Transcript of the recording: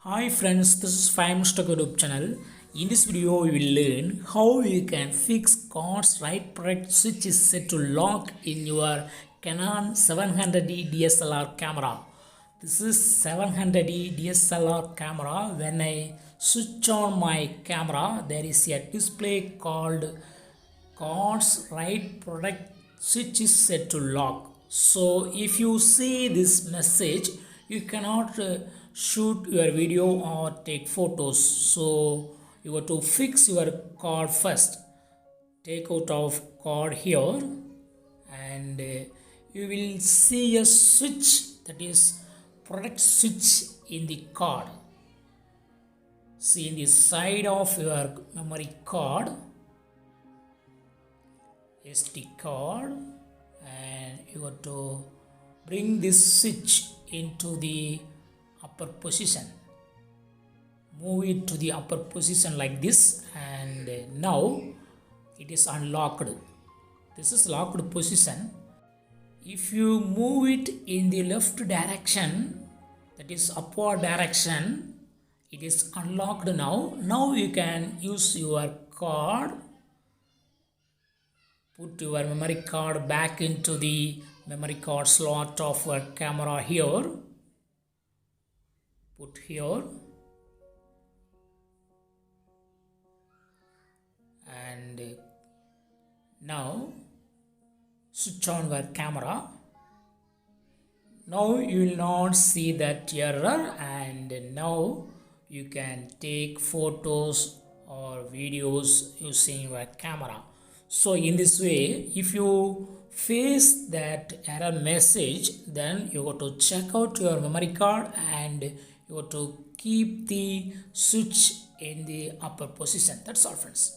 Hi friends, this is 5 Mr. YouTube channel. In this video, we will learn how you can fix car's right product switch is set to lock in your Canon 700D DSLR camera. This is 700D DSLR camera. When I switch on my camera, there is a display called car's right product switch is set to lock. So if you see this message, you cannot shoot your video or take photos. So you have to fix your card first. Take out of card here, and you will see a switch, that is product switch in the card. See in the side of your memory card, SD card, and you got to bring this switch into the upper position. Move it to the upper position like this, and now it is unlocked. This is locked position. If you move it in the left direction, that is upward direction, it is unlocked now. Now you can use your card. Put your memory card back into the memory card slot of your camera here. Put here. And now switch on your camera. Now you will not see that error, and now you can take photos or videos using your camera. So in this way, if you face that error message, then you got to check out your memory card and you got to keep the switch in the upper position. That's all friends.